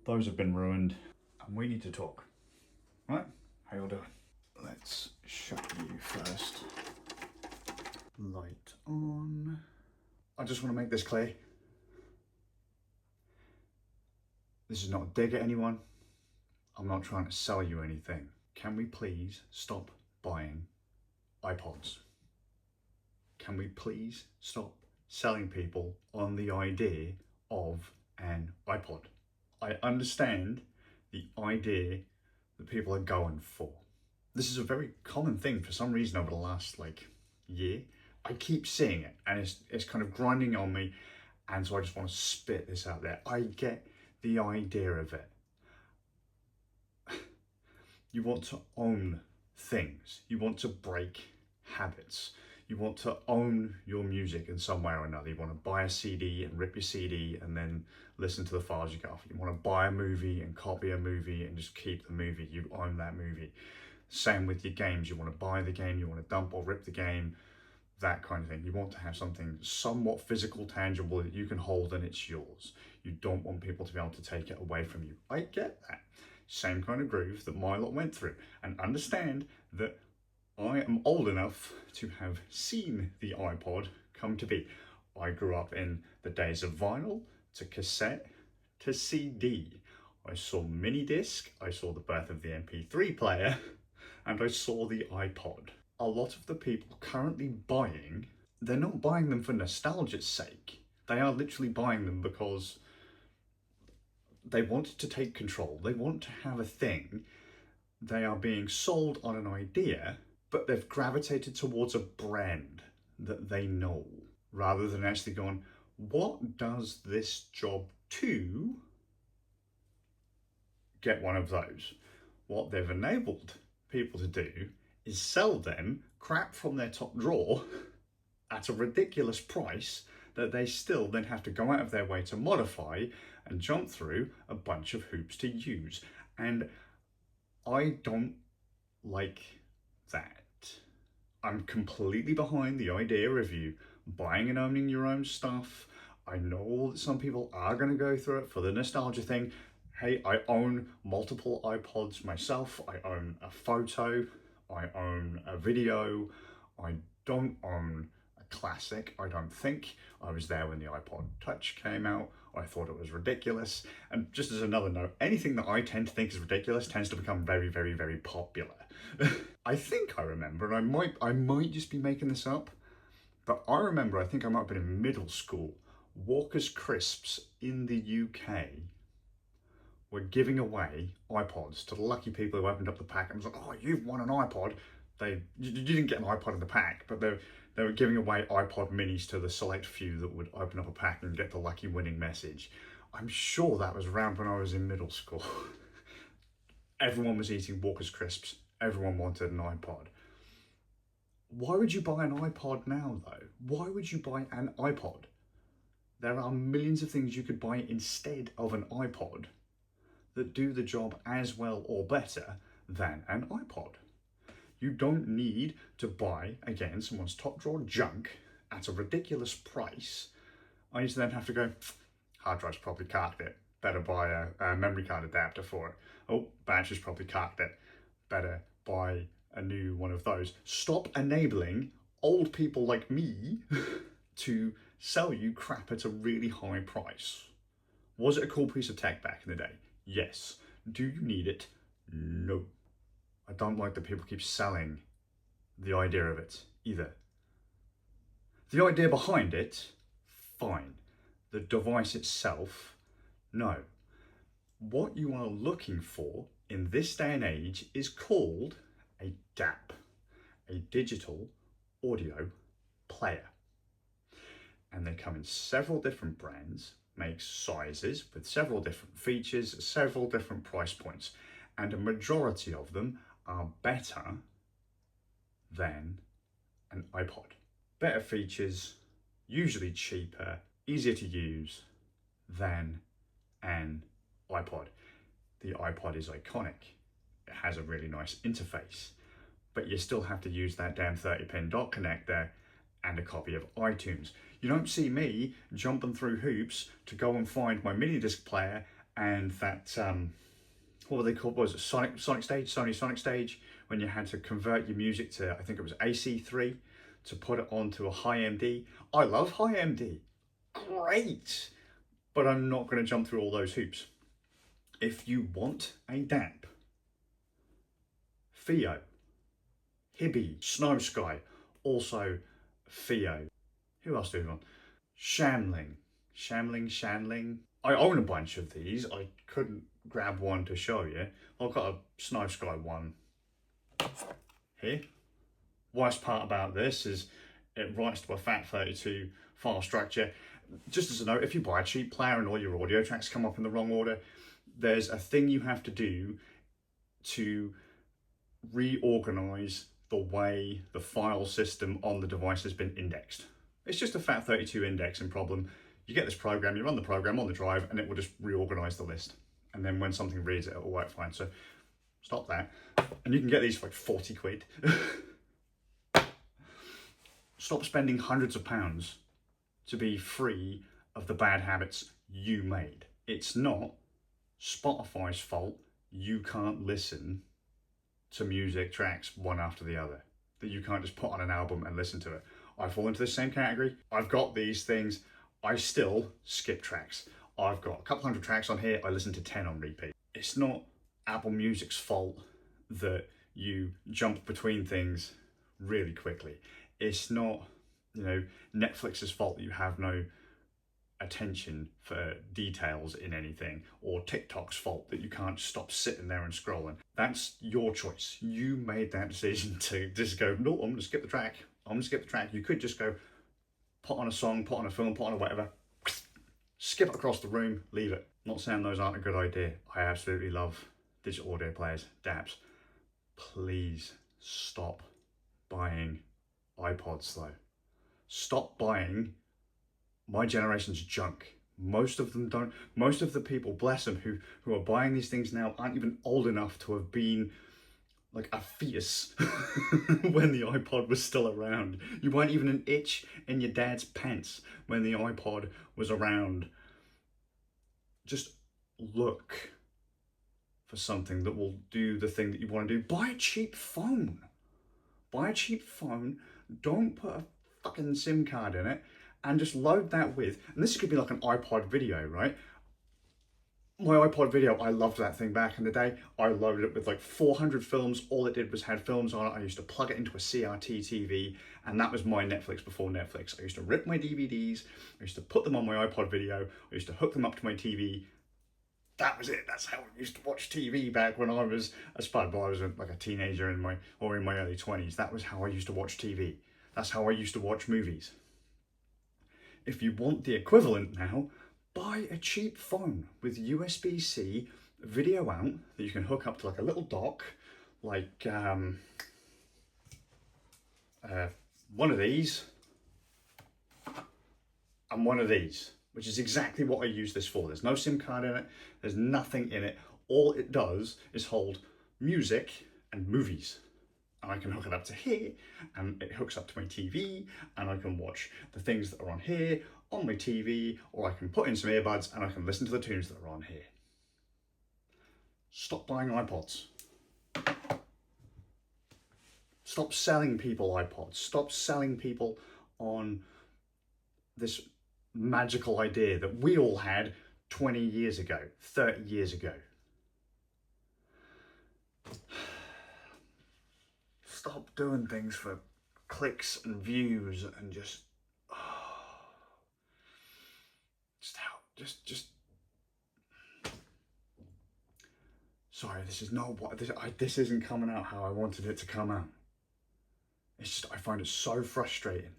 Those have been ruined, and we need to talk. Right? How you all doing? Let's shut you first. Light on. I just want to make this clear. This is not a dig at anyone. I'm not trying to sell you anything. Can we please stop buying iPods? Can we please stop selling people on the idea of an iPod? I understand the idea that people are going for. This is a very common thing for some reason over the last year. I keep seeing it and it's kind of grinding on me, and so I just want to spit this out there. I get the idea of it. You want to own things. You want to break habits. You want to own your music in some way or another. You want to buy a CD and rip your CD and then listen to the files you get off. You want to buy a movie and copy a movie and just keep the movie. You own that movie. Same with your games. You want to buy the game, you want to dump or rip the game, that kind of thing. You want to have something somewhat physical, tangible that you can hold and it's yours. You don't want people to be able to take it away from you. I get that. Same kind of groove that my lot went through, and understand that I am old enough to have seen the iPod come to be. I grew up in the days of vinyl to cassette to CD. I saw mini disc, I saw the birth of the MP3 player, and I saw the iPod. A lot of the people currently buying, they're not buying them for nostalgia's sake. They are literally buying them because they want to take control. They want to have a thing. They are being sold on an idea, but they've gravitated towards a brand that they know, rather than actually going, what does this job to get one of those? What they've enabled people to do is sell them crap from their top drawer at a ridiculous price that they still then have to go out of their way to modify and jump through a bunch of hoops to use. And I don't like that. I'm completely behind the idea of you buying and owning your own stuff. I know that some people are going to go through it for the nostalgia thing. Hey, I own multiple iPods myself. I own a photo. I own a video. I don't own a classic, I don't think. I was there when the iPod Touch came out. I thought it was ridiculous. And just as another note, anything that I tend to think is ridiculous tends to become very, very, very popular. I think I remember, and I might just be making this up, but I remember, I think I might have been in middle school, Walker's Crisps in the UK were giving away iPods to the lucky people who opened up the pack and was like, oh, you've won an iPod. You didn't get an iPod in the pack, but they were giving away iPod minis to the select few that would open up a pack and get the lucky winning message. I'm sure that was around when I was in middle school. Everyone was eating Walker's Crisps. Everyone wanted an iPod. Why would you buy an iPod now, though? Why would you buy an iPod? There are millions of things you could buy instead of an iPod that do the job as well or better than an iPod. You don't need to buy, again, someone's top drawer junk at a ridiculous price. I used to then have to go, hard drive's probably carked it. Better buy a memory card adapter for it. Oh, battery's probably carked it. Better buy a new one of those. Stop enabling old people like me to sell you crap at a really high price. Was it a cool piece of tech back in the day? Yes. Do you need it? No. I don't like that people keep selling the idea of it either. The idea behind it, fine. The device itself, no. What you are looking for in this day and age is called a DAP, a digital audio player. And they come in several different brands, make sizes with several different features, several different price points, and a majority of them are better than an iPod. Better features, usually cheaper, easier to use than an iPod. The iPod is iconic. It has a really nice interface, but you still have to use that damn 30-pin dock connector and a copy of iTunes. You don't see me jumping through hoops to go and find my mini disc player and that, what were they called? What was it Sonic Stage, Sony Sonic Stage, when you had to convert your music to, I think it was AC3, to put it onto a high MD. I love high MD, great, but I'm not going to jump through all those hoops. If you want a DAP, Theo, Hibby, Snow Sky, also Theo. Who else do we want? Shamling. I own a bunch of these. I couldn't grab one to show you. I've got a Snow Sky one here. Worst part about this is it writes to a FAT32 file structure. Just as a note, if you buy a cheap player and all your audio tracks come up in the wrong order, there's a thing you have to do to reorganize the way the file system on the device has been indexed. It's just a FAT32 indexing problem. You get this program, you run the program on the drive, and it will just reorganize the list. And then when something reads it, it'll work fine. So stop that. And you can get these for like 40 quid. Stop spending hundreds of pounds to be free of the bad habits you made. It's not Spotify's fault you can't listen to music tracks one after the other, that you can't just put on an album and listen to it. I fall into the same category. I've got these things. I still skip tracks. I've got a couple hundred tracks on here. I listen to 10 on repeat. It's not Apple Music's fault that you jump between things really quickly. It's not, Netflix's fault that you have no attention for details in anything, or TikTok's fault that you can't stop sitting there and scrolling. That's your choice. You made that decision to just go, no, I'm gonna skip the track. You could just go put on a song, put on a film, put on a whatever, skip it across the room, leave it. Not saying those aren't a good idea. I absolutely love digital audio players, DAPs. Please stop buying iPods though. Stop buying my generation's junk. Most of them don't. Most of the people, bless them, who are buying these things now aren't even old enough to have been like a fetus when the iPod was still around. You weren't even an itch in your dad's pants when the iPod was around. Just look for something that will do the thing that you want to do. Buy a cheap phone. Don't put a fucking SIM card in it, and just load that with, and this could be like an iPod video, right? My iPod video, I loved that thing back in the day. I loaded it with like 400 films. All it did was had films on it. I used to plug it into a CRT TV, and that was my Netflix before Netflix. I used to rip my DVDs. I used to put them on my iPod video. I used to hook them up to my TV. That was it. That's how I used to watch TV back when I was like a teenager in my early 20s. That was how I used to watch TV. That's how I used to watch movies. If you want the equivalent now, buy a cheap phone with USB-C video out that you can hook up to like a little dock, like one of these and one of these, which is exactly what I use this for. There's no SIM card in it, there's nothing in it. All it does is hold music and movies. And I can hook it up to here, and it hooks up to my TV, and I can watch the things that are on here on my TV, or I can put in some earbuds and I can listen to the tunes that are on here. Stop buying iPods. Stop selling people iPods. Stop selling people on this magical idea that we all had 20 years ago, 30 years ago. Stop doing things for clicks and views and just sorry, this isn't coming out how I wanted it to come out. It's just, I find it so frustrating.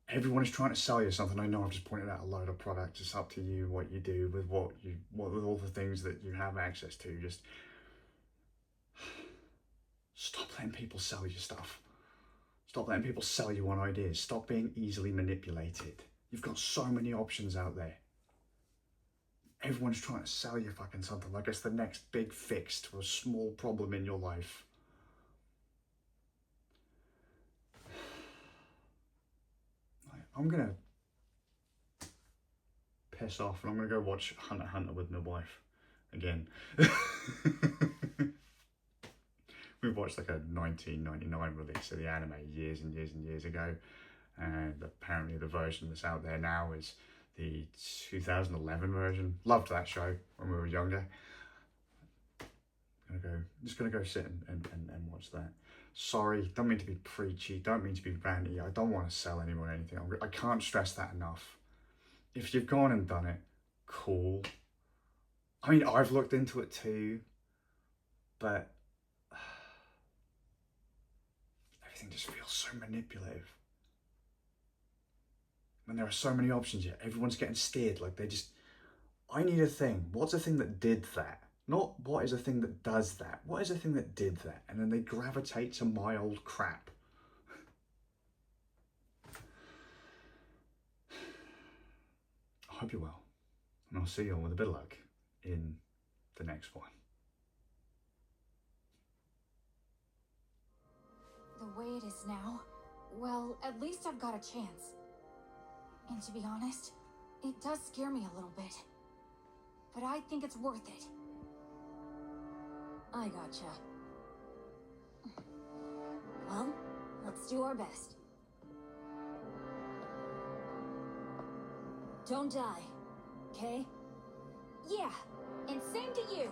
Everyone is trying to sell you something. I know I've just pointed out a load of products. It's up to you what you do with with all the things that you have access to. Just stop letting people sell you stuff. Stop letting people sell you on ideas. Stop being easily manipulated. You've got so many options out there. Everyone's trying to sell you fucking something like it's the next big fix to a small problem in your life. I'm gonna piss off and I'm going to go watch Hunter x Hunter with my wife again. We watched like a 1999 release of the anime years and years and years ago, and apparently the version that's out there now is the 2011 version. Loved that show when we were younger. Just gonna go sit and watch that. Sorry, don't mean to be preachy, don't mean to be ranty. I don't want to sell anyone anything. I can't stress that enough. If you've gone and done it, cool. I mean, I've looked into it too, but everything just feels so manipulative. When there are so many options yet, everyone's getting steered. Like I need a thing. What's a thing that did that? Not what is a thing that does that. What is a thing that did that? And then they gravitate to my old crap. I hope you're well. And I'll see you all with a bit of luck in the next one. The way it is now, well, at least I've got a chance. And to be honest, it does scare me a little bit. But I think it's worth it. I gotcha. Well, let's do our best. Don't die, okay? Yeah, and same to you.